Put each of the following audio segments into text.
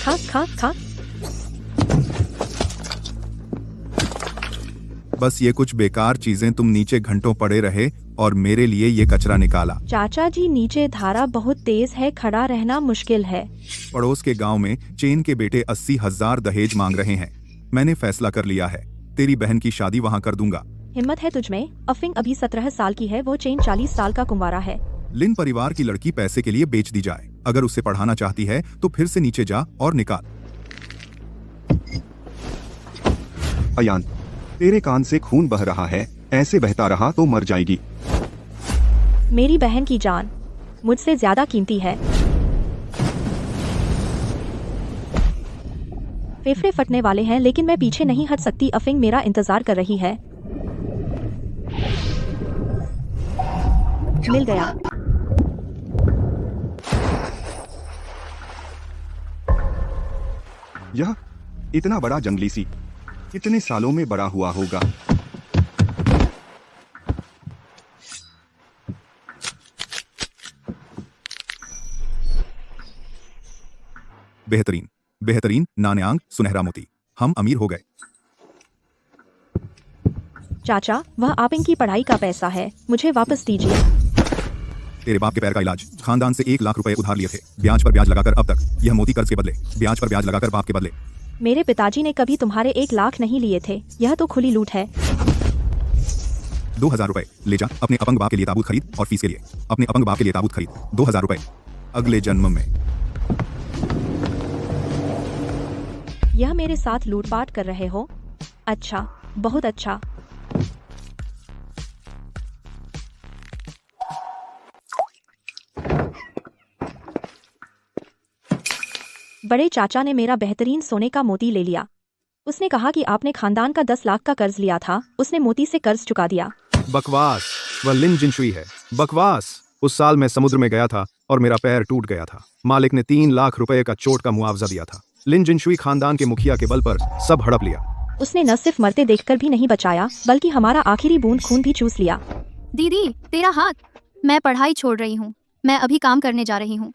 खा खा खा। बस ये कुछ बेकार चीजें, तुम नीचे घंटों पड़े रहे और मेरे लिए ये कचरा निकाला। चाचा जी नीचे धारा बहुत तेज है, खड़ा रहना मुश्किल है। पड़ोस के गांव में चेन के बेटे 80,000 दहेज मांग रहे हैं। मैंने फैसला कर लिया है, तेरी बहन की शादी वहां कर दूंगा। हिम्मत है तुझमें? अफिंग अभी 17 साल की है, वो चेन 40 साल का कुंवारा है। लिन परिवार की लड़की पैसे के लिए बेच दी जाए। अगर उसे पढ़ाना चाहती है तो फिर से नीचे जा और निकाल। अयान, तेरे कान से खून बह रहा है, ऐसे बहता रहा तो मर जाएगी। मेरी बहन की जान मुझसे ज्यादा कीमती है। फेफड़े फटने वाले हैं लेकिन मैं पीछे नहीं हट सकती। अफिंग मेरा इंतजार कर रही है। मिल गया। यह इतना बड़ा जंगली सी कितने सालों में बड़ा हुआ होगा। बेहतरीन बेहतरीन, नान्यांग सुनहरा मोती, हम अमीर हो गए। चाचा, वह आप इनकी पढ़ाई का पैसा है, मुझे वापस दीजिए। तेरे बाप के पैर का इलाज, खानदान से 1 लाख रुपए उधार लिए थे, ब्याज पर ब्याज लगाकर अब तक। यह मोती कर्ज के बदले, ब्याज पर ब्याज लगाकर बाप के बदले। मेरे पिताजी ने कभी तुम्हारे 1 लाख नहीं लिए थे, यह तो खुली लूट है। 2,000 रुपए ले जा, अपने अपंग बाप के लिए ताबूत खरीद और फीस के लिए अपने अपंग बाप के लिए ताबूत खरीद। 2,000 रुपए अगले जन्म में। यह मेरे साथ लूटपाट कर रहे हो? अच्छा, बहुत अच्छा। बड़े चाचा ने मेरा बेहतरीन सोने का मोती ले लिया। उसने कहा कि आपने खानदान का 10 लाख का कर्ज लिया था, उसने मोती से कर्ज चुका दिया। बकवास, वह लिन जिनशुई है। बकवास। उस साल मैं समुद्र में गया था और मेरा पैर टूट गया था। मालिक ने 3 लाख रुपए का चोट का मुआवजा दिया था। लिन जिनशुई खानदान के मुखिया के बल पर सब हड़प लिया। उसने न सिर्फ मरते देखकर भी नहीं बचाया, बल्कि हमारा आखिरी बूंद खून भी चूस लिया। दीदी, तेरा हाथ। मैं पढ़ाई छोड़ रही हूँ, मैं अभी काम करने जा रही हूँ।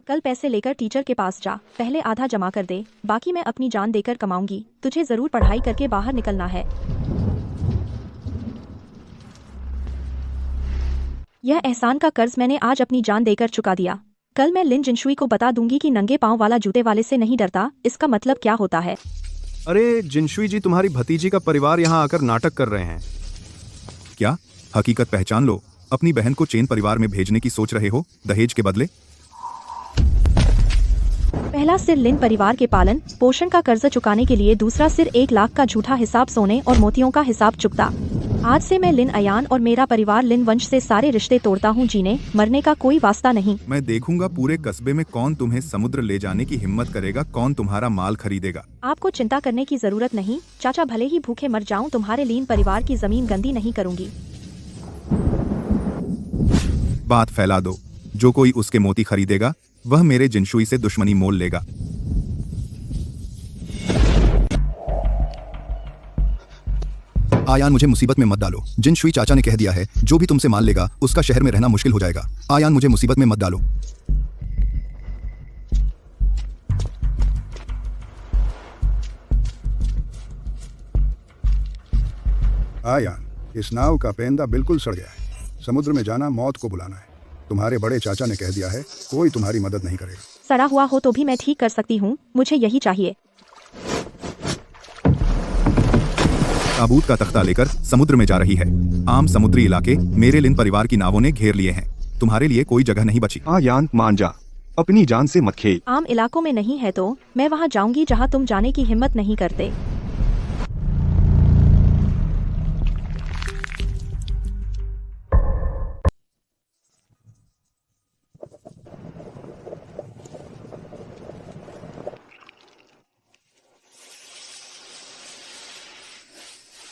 कल पैसे लेकर टीचर के पास जा, पहले आधा जमा कर दे, बाकी मैं अपनी जान देकर कमाऊंगी। तुझे जरूर पढ़ाई करके बाहर निकलना है। यह एहसान का कर्ज मैंने आज अपनी जान देकर चुका दिया। कल मैं लिन जिनशुई को बता दूंगी कि नंगे पांव वाला जूते वाले से नहीं डरता। इसका मतलब क्या होता है? अरे जिनशुई जी, तुम्हारी भतीजी का परिवार यहाँ आकर नाटक कर रहे हैं। क्या हकीकत पहचान लो? अपनी बहन को चेन परिवार में भेजने की सोच रहे हो, दहेज के बदले? पहला सिर लिन परिवार के पालन पोषण का कर्ज चुकाने के लिए, दूसरा सिर 1 लाख का झूठा हिसाब सोने और मोतियों का हिसाब चुकता। आज से मैं लिन अयान और मेरा परिवार लिन वंश से सारे रिश्ते तोड़ता हूँ। जीने मरने का कोई वास्ता नहीं। मैं देखूंगा पूरे कस्बे में कौन तुम्हें समुद्र ले जाने की हिम्मत करेगा, कौन तुम्हारा माल खरीदेगा। आपको चिंता करने की जरूरत नहीं चाचा, भले ही भूखे मर जाऊं, तुम्हारे लीन परिवार की जमीन गंदी नहीं करूंगी। बात फैला दो, जो कोई उसके मोती खरीदेगा वह मेरे जिनशुई से दुश्मनी मोल लेगा। आयान, मुझे मुसीबत में मत डालो। जिनशुई चाचा ने कह दिया है, जो भी तुमसे माल लेगा उसका शहर में रहना मुश्किल हो जाएगा। आयान, मुझे मुसीबत में मत डालो। आयान, इस नाव का पेंदा बिल्कुल सड़ गया है। समुद्र में जाना मौत को बुलाना है। तुम्हारे बड़े चाचा ने कह दिया है, कोई तुम्हारी मदद नहीं करेगा। सड़ा हुआ हो तो भी मैं ठीक कर सकती हूँ, मुझे यही चाहिए। ताबूत का तख्ता लेकर समुद्र में जा रही है। आम समुद्री इलाके मेरे लिन परिवार की नावों ने घेर लिए हैं। तुम्हारे लिए कोई जगह नहीं बची। आयान, मान जा, अपनी जान से मत खेल। आम इलाकों में नहीं है तो मैं वहाँ जाऊंगी जहाँ तुम जाने की हिम्मत नहीं करते।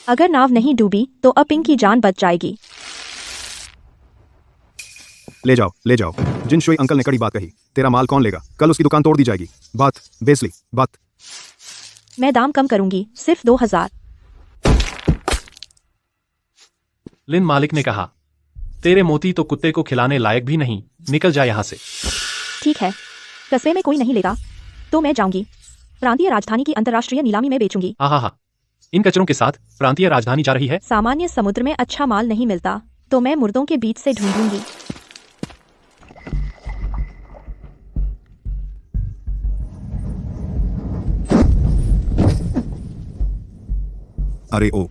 अगर नाव नहीं डूबी तो अपिंग की जान बच जाएगी। ले जाओ, ले जाओ। जिनशुई अंकल ने कड़ी बात कही। तेरा माल कौन लेगा? कल उसकी दुकान तोड़ दी जाएगी। बात बेसली बात। मैं दाम कम करूंगी, सिर्फ 2,000। लिन मालिक ने कहा, तेरे मोती तो कुत्ते को खिलाने लायक भी नहीं, निकल जा यहाँ से। ठीक है, कस्बे में कोई नहीं लेगा। तो मैं जाऊंगी। प्रांतीय राजधानी की अंतर्राष्ट्रीय नीलामी में बेचूंगी। हाँ, इन कचरों के साथ प्रांतीय राजधानी जा रही है। सामान्य समुद्र में अच्छा माल नहीं मिलता, तो मैं मुर्दों के बीच से ढूंढूंगी। अरे ओ,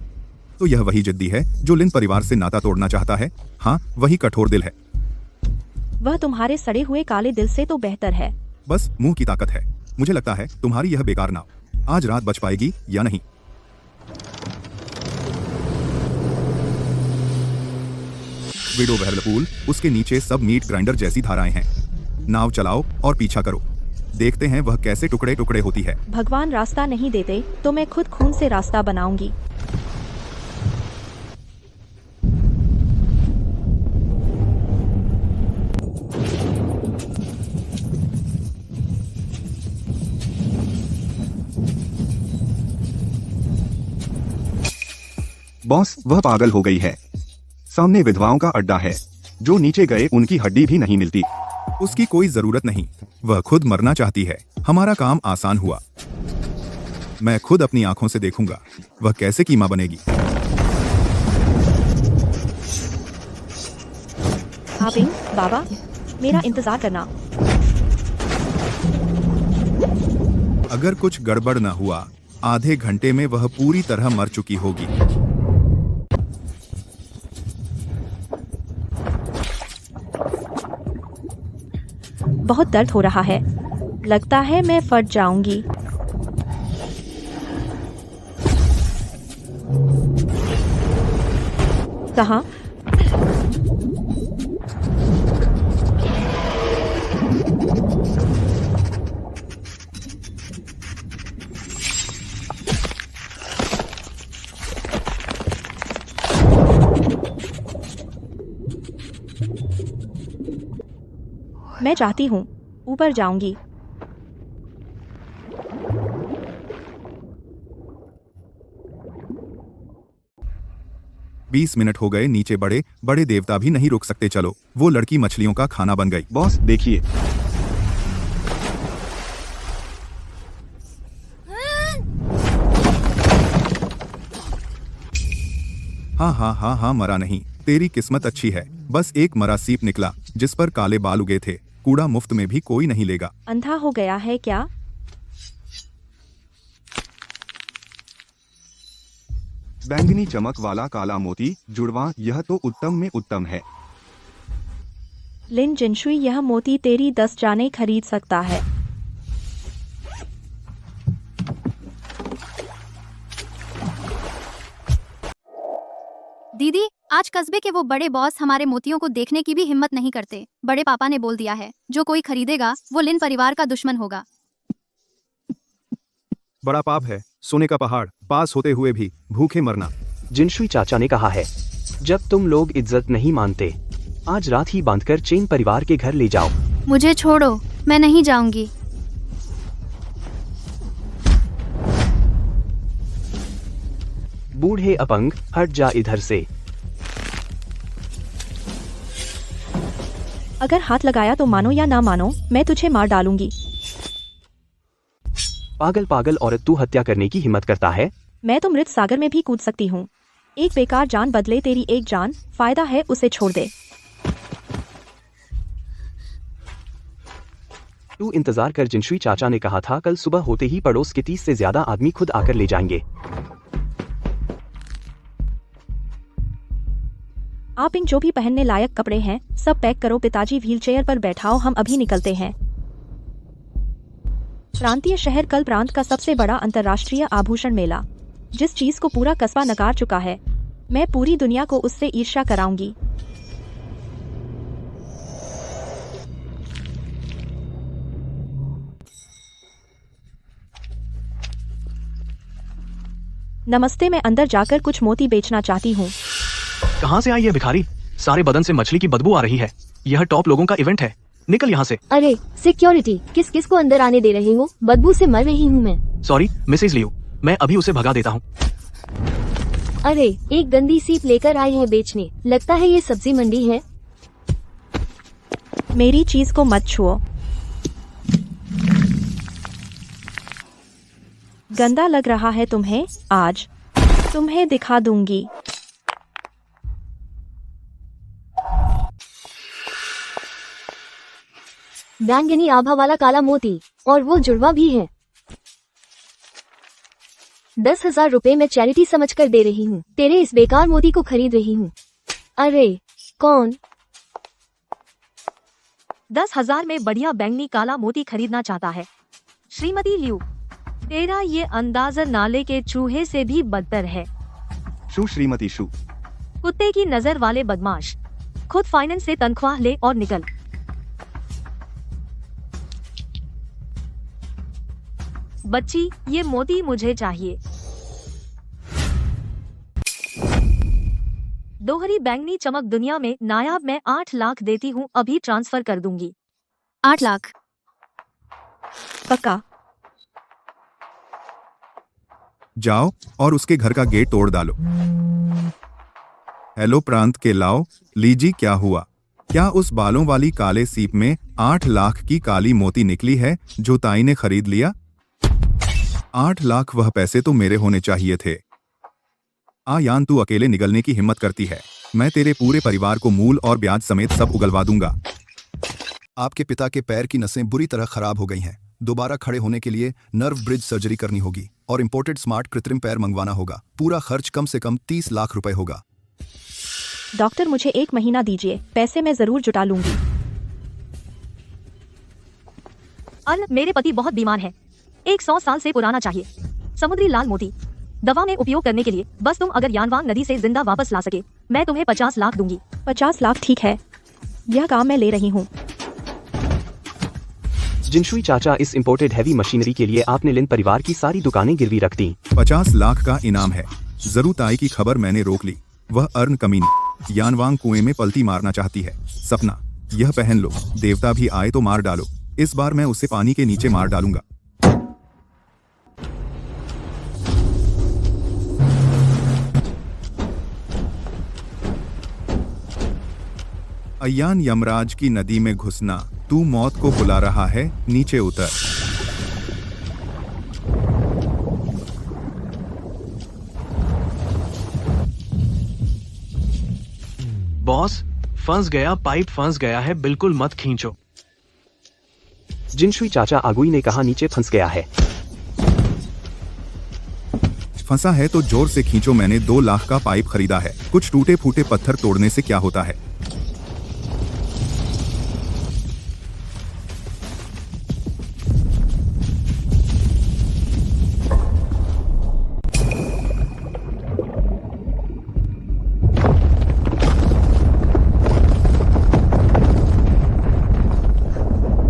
तो यह वही जिद्दी है जो लिन परिवार से नाता तोड़ना चाहता है। हाँ, वही कठोर दिल है। वह तुम्हारे सड़े हुए काले दिल से तो बेहतर है। बस मुंह की ताकत है। मुझे लगता है तुम्हारी यह बेकार नाव आज रात बच पाएगी या नहीं। विडो व्हर्लपूल, उसके नीचे सब मीट ग्राइंडर जैसी धाराएं हैं। नाव चलाओ और पीछा करो। देखते हैं वह कैसे टुकड़े टुकड़े होती है। भगवान रास्ता नहीं देते तो मैं खुद खून से रास्ता बनाऊंगी। बॉस, वह पागल हो गई है। सामने विधवाओं का अड्डा है। जो नीचे गए उनकी हड्डी भी नहीं मिलती। उसकी कोई जरूरत नहीं, वह खुद मरना चाहती है। हमारा काम आसान हुआ। मैं खुद अपनी आंखों से देखूंगा वह कैसे कीमा बनेगी। आपिंग, बाबा, मेरा इंतजार करना। अगर कुछ गड़बड़ न हुआ, आधे घंटे में वह पूरी तरह मर चुकी होगी। बहुत दर्द हो रहा है। लगता है मैं फट जाऊंगी। कहाँ? मैं चाहती हूँ ऊपर जाऊंगी। बीस मिनट हो गए, नीचे बड़े बड़े देवता भी नहीं रुक सकते। चलो, वो लड़की मछलियों का खाना बन गई। बॉस देखिए, हाँ, मरा नहीं। तेरी किस्मत अच्छी है। बस एक मरा सीप निकला जिस पर काले बाल उगे थे। कूड़ा मुफ्त में भी कोई नहीं लेगा। अंधा हो गया है क्या? बैंगनी चमक वाला काला मोती जुड़वा, यह तो उत्तम में उत्तम है। लिन जिनशुई, यह मोती तेरी 10 जाने खरीद सकता है। दीदी, आज कस्बे के वो बड़े बॉस हमारे मोतियों को देखने की भी हिम्मत नहीं करते। बड़े पापा ने बोल दिया है, जो कोई खरीदेगा वो लिन परिवार का दुश्मन होगा। बड़ा पाप है सोने का पहाड़ पास होते हुए भी भूखे मरना। जिनशुई चाचा ने कहा है, जब तुम लोग इज्जत नहीं मानते, आज रात ही बांधकर चेन परिवार के घर ले जाओ। मुझे छोड़ो, मैं नहीं जाऊंगी। बूढ़े अपंग, हट जा इधर से। अगर हाथ लगाया तो मानो या ना मानो, मैं तुझे मार डालूंगी। पागल पागल औरत, तू हत्या करने की हिम्मत करता है? मैं तो मृत सागर में भी कूद सकती हूँ। एक बेकार जान बदले तेरी एक जान। फायदा है उसे छोड़ दे। तू इंतजार कर, जिनशुई चाचा ने कहा था कल सुबह होते ही पड़ोस के 30 से ज्यादा आदमी खुद आकर ले जाएंगे। आप इन जो भी पहनने लायक कपड़े हैं सब पैक करो। पिताजी व्हीलचेयर पर बैठाओ, हम अभी निकलते हैं। प्रांतीय शहर कल प्रांत का सबसे बड़ा अंतर्राष्ट्रीय आभूषण मेला, जिस चीज को पूरा कस्बा नकार चुका है, मैं पूरी दुनिया को उससे ईर्ष्या कराऊंगी। नमस्ते, मैं अंदर जाकर कुछ मोती बेचना चाहती हूँ। कहाँ से आई ये भिखारी? सारे बदन से मछली की बदबू आ रही है। यह टॉप लोगों का इवेंट है, निकल यहाँ से। अरे सिक्योरिटी, किस किस को अंदर आने दे रहे हो? बदबू से मर रही हूँ मैं। सॉरी मिसेज लियो, मैं अभी उसे भगा देता हूँ। अरे एक गंदी सीप लेकर आए हैं बेचने। लगता है ये सब्जी मंडी है। मेरी चीज को मत छुओ। गंदा लग रहा है तुम्हें? आज तुम्हें दिखा दूंगी। बैंगनी आभा वाला काला मोती, और वो जुड़वा भी है। 10,000 रुपए मैं चैरिटी समझकर दे रही हूँ। तेरे इस बेकार मोती को खरीद रही हूँ। अरे कौन? 10,000 में बढ़िया बैंगनी काला मोती खरीदना चाहता है। श्रीमती लियू, तेरा ये अंदाज़ नाले के चूहे से भी बदतर है। शू श्रीमती शू। कुत्ते की नजर वाले बदमाश, खुद फाइनेंस से तनख्वाह ले और निकल। बच्ची, ये मोती मुझे चाहिए। दोहरी बैंगनी चमक दुनिया में नायाब। मैं 8 लाख देती हूँ, अभी ट्रांसफर कर दूंगी। 8 लाख? पक्का? जाओ और उसके घर का गेट तोड़ डालो। हेलो प्रांत के लाओ, लीजी क्या हुआ? क्या उस बालों वाली काले सीप में 8 लाख की काली मोती निकली है जो ताई ने खरीद लिया? 8 लाख वह पैसे तो मेरे होने चाहिए थे। यान तू अकेले निगलने की हिम्मत करती है, मैं तेरे पूरे परिवार को मूल और ब्याज समेत सब उगलवा दूंगा। आपके पिता के पैर की नसें बुरी तरह खराब हो गई हैं। दोबारा खड़े होने के लिए नर्व ब्रिज सर्जरी करनी होगी और इंपोर्टेड स्मार्ट कृत्रिम पैर मंगवाना होगा। पूरा खर्च कम से कम 30 लाख रुपए होगा। डॉक्टर, मुझे 1 महीना दीजिए, पैसे मैं जरूर जुटा लूंगी। मेरे पति बहुत बीमार है, 100 साल से पुराना चाहिए। समुद्री लाल मोती दवा में उपयोग करने के लिए बस तुम अगर यानवांग नदी से जिंदा वापस ला सके, मैं तुम्हें 50 लाख दूंगी। 50 लाख ठीक है, यह काम मैं ले रही हूँ। जिनशुई चाचा, इस इंपोर्टेड हैवी मशीनरी के लिए आपने लिन परिवार की सारी दुकानें गिरवी रख दी। 50 लाख का इनाम है। जरूर ताई की खबर मैंने रोक ली। वह अर्न कमीनी यानवांग कुएं में पलटी मारना चाहती है। सपना, यह पहन लो, देवता भी आए तो मार डालो। इस बार मैं उसे पानी के नीचे मार डालूंगा। अयान, यमराज की नदी में घुसना। तू मौत को बुला रहा है, नीचे उतर। बॉस, फंस गया, पाइप फंस गया है, बिल्कुल मत खींचो। जिनशुई चाचा, आगुई ने कहा नीचे फंस गया है। फंसा है तो जोर से खींचो। मैंने 2 लाख का पाइप खरीदा है। कुछ टूटे फूटे पत्थर तोड़ने से क्या होता है?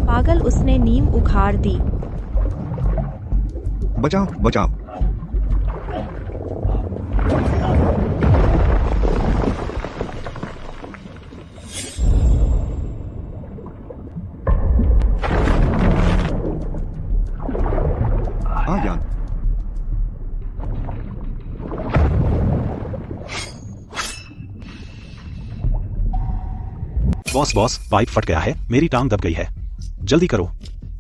पागल, उसने नीम उखाड़ दी। बचाओ बचाओ। यान, बॉस, पाइप फट गया है, मेरी टांग दब गई है, जल्दी करो,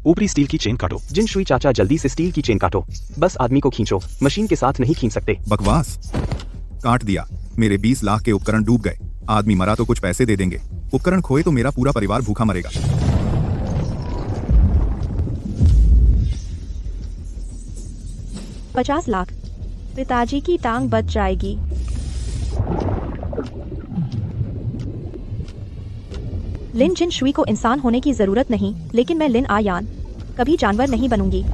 ऊपरी स्टील की चेन काटो। जिनशुई चाचा, जल्दी से स्टील की चेन काटो। बस आदमी को खींचो, मशीन के साथ नहीं खींच सकते। बकवास, काट दिया। मेरे 20 लाख के उपकरण डूब गए। आदमी मरा तो कुछ पैसे दे देंगे, उपकरण खोए तो मेरा पूरा परिवार भूखा मरेगा। 50 लाख, पिताजी की टांग बच जाएगी। लिन जिनशुई को इंसान होने की जरूरत नहीं, लेकिन मैं लिन आयान कभी जानवर नहीं बनूंगी।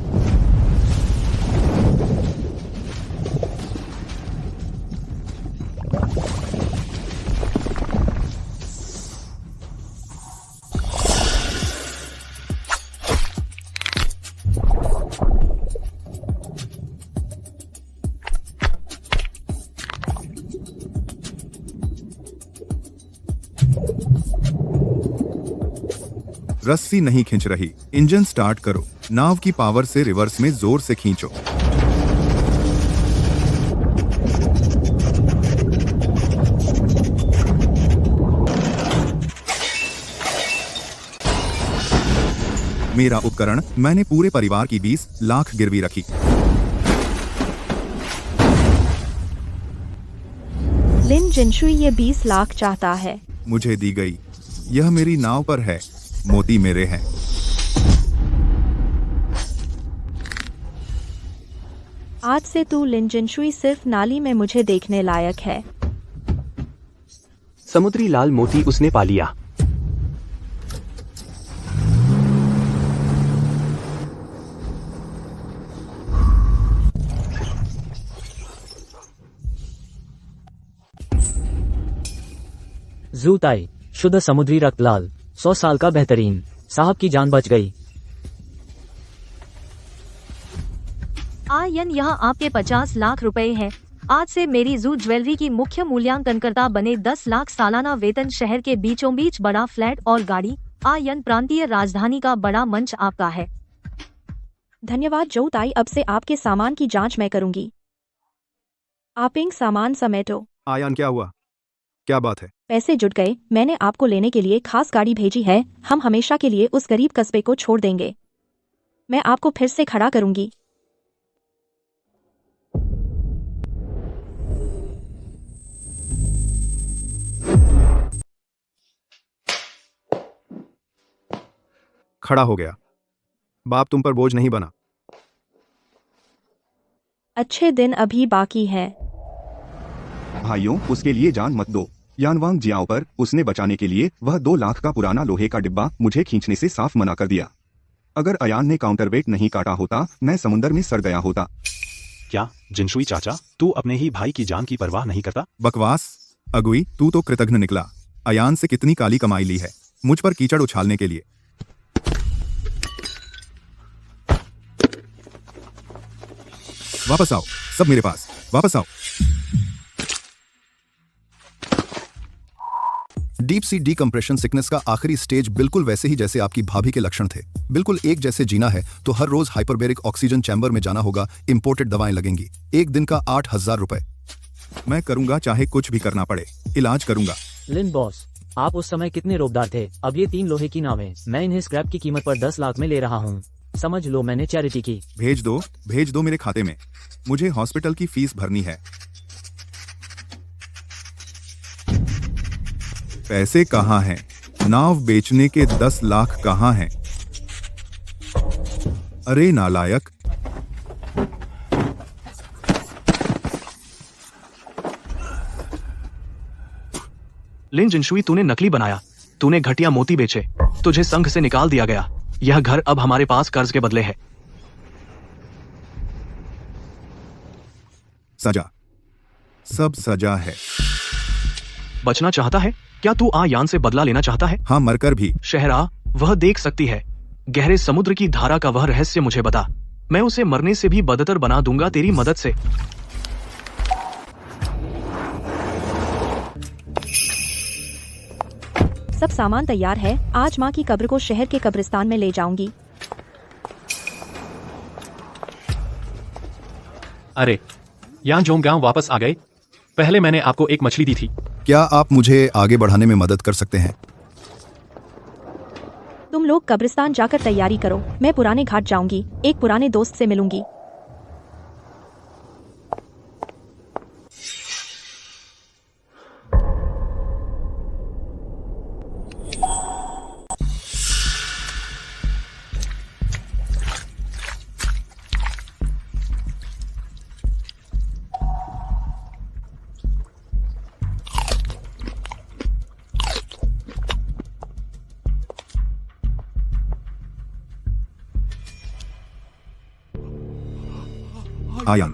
रस्सी नहीं खींच रही। इंजन स्टार्ट करो। नाव की पावर से रिवर्स में जोर से खींचो। मेरा उपकरण, मैंने पूरे परिवार की 20 लाख गिरवी रखी। लिन जिनशुई ये 20 लाख चाहता है। मुझे दी गई। यह मेरी नाव पर है, मोती मेरे हैं। आज से तू लिन जिनशुई सिर्फ नाली में मुझे देखने लायक है। समुद्री लाल मोती उसने पा लिया। जूताई शुद्ध समुद्री रक्त लाल, 100 साल का बेहतरीन। साहब की जान बच गई। आयन यहाँ आपके 50 लाख रुपए हैं। आज से मेरी जू ज्वेलरी की मुख्य मूल्यांकनकर्ता बने। 10 लाख सालाना वेतन, शहर के बीचों बीच बड़ा फ्लैट और गाड़ी। आयन प्रांतीय राजधानी का बड़ा मंच आपका है। धन्यवाद जो ताई, अब से आपके सामान की जांच मैं करूंगी। आपिंग सामान समेटो। आयान क्या हुआ? क्या बात है? पैसे जुट गए। मैंने आपको लेने के लिए खास गाड़ी भेजी है। हम हमेशा के लिए उस गरीब कस्बे को छोड़ देंगे। मैं आपको फिर से खड़ा करूंगी। खड़ा हो गया। बाप तुम पर बोझ नहीं बना। अच्छे दिन अभी बाकी है। भाइयों, उसके लिए जान मत दो। यानवांग जियाओ पर उसने बचाने के लिए वह 2 लाख का पुराना लोहे का डिब्बा मुझे खींचने से साफ मना कर दिया। अगर अयान ने काउंटरवेट नहीं काटा होता, मैं समुद्र में सड़ गया होता। क्या जिनशुई चाचा, तू अपने ही भाई की जान की परवाह नहीं करता? बकवास। अगुई, तू तो कृतघ्न निकला। अयान से कितनी काली कमाई ली है मुझ पर कीचड़ उछालने के लिए। वापस आओ, सब मेरे पास वापस आओ। डीप सी डीकम्प्रेशन सिकनेस का आखिरी स्टेज बिल्कुल वैसे ही जैसे आपकी भाभी के लक्षण थे। बिल्कुल एक जैसे जीना है तो हर रोज हाइपरबेरिक ऑक्सीजन चैम्बर में जाना होगा। इंपोर्टेड दवाएं लगेंगी। एक दिन का 8,000 रुपए। मैं करूंगा, चाहे कुछ भी करना पड़े। इलाज करूंगा। लिन बॉस, आप उस समय कितने रोबदार थे। अब ये 3 लोहे की नावें मैं इन्हें स्क्रैप की कीमत पर 10 लाख में ले रहा हूँ। समझ लो मैंने चैरिटी की। भेज दो मेरे खाते में। मुझे हॉस्पिटल की फीस भरनी है। पैसे कहाँ हैं? नाव बेचने के 10 लाख कहाँ हैं? अरे नालायक। लिन जिनशुई, तूने नकली बनाया। तूने घटिया मोती बेचे। तुझे संघ से निकाल दिया गया। यह घर अब हमारे पास कर्ज के बदले है। सजा, सब सजा है। बचना चाहता है क्या? तू आयान से बदला लेना चाहता है? हाँ, मरकर भी। शहरा, वह देख सकती है। गहरे समुद्र की धारा का वह रहस्य मुझे बता। मैं उसे मरने से भी बदतर बना दूंगा तेरी मदद से। सब सामान तैयार है। आज माँ की कब्र को शहर के कब्रिस्तान में ले जाऊंगी। अरे, यान जोंगगांव वापस आ गए। पहले मैंने आपको एक मछली दी थी। क्या आप मुझे आगे बढ़ाने में मदद कर सकते हैं? तुम लोग कब्रिस्तान जाकर तैयारी करो। मैं पुराने घाट जाऊंगी। एक पुराने दोस्त से मिलूंगी। आयान,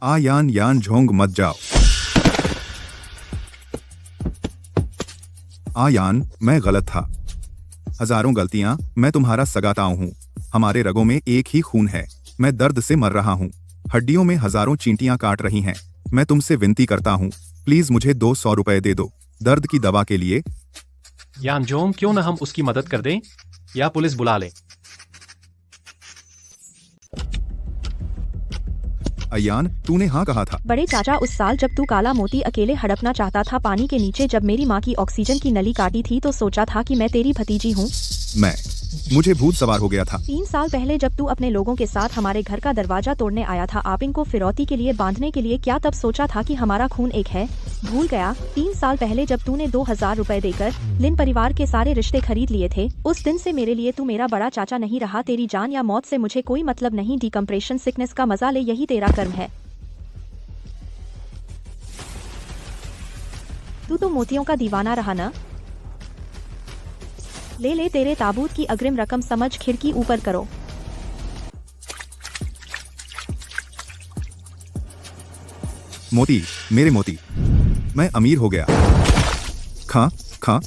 आयान यान झोंग मत जाओ। आयान, मैं गलत था। हजारों गलतियां। मैं तुम्हारा सगा ताऊ हूं। हमारे रगों में एक ही खून है। मैं दर्द से मर रहा हूँ। हड्डियों में हजारों चींटियां काट रही हैं। मैं तुमसे विनती करता हूँ, प्लीज मुझे 200 रुपए दे दो, दर्द की दवा के लिए। यानजोंग, क्यों न हम उसकी मदद कर दें या पुलिस बुला लें। अयान, तूने हाँ कहा था। बड़े चाचा, उस साल जब तू काला मोती अकेले हड़पना चाहता था पानी के नीचे, जब मेरी माँ की ऑक्सीजन की नली काटी थी, तो सोचा था कि मैं तेरी भतीजी हूँ। मुझे भूत सवार हो गया था। 3 साल पहले जब तू अपने लोगों के साथ हमारे घर का दरवाजा तोड़ने आया था आपिंग को फिरौती के लिए बांधने के लिए, क्या तब सोचा था कि हमारा खून एक है? भूल गया? 3 साल पहले जब तूने 2000 रुपए देकर लिन परिवार के सारे रिश्ते खरीद लिए थे, उस दिन से मेरे लिए तू मेरा बड़ा चाचा नहीं रहा। तेरी जान या मौत से मुझे कोई मतलब नहीं। डिकम्प्रेशन सिकनेस का मजा ले, यही तेरा कर्म है। तू तो मोतियों का दीवाना रहा ना? ले तेरे ताबूत की अग्रिम रकम समझ, खिड़की ऊपर करो। मोती, मेरे मोती, मैं अमीर हो गया। खा खा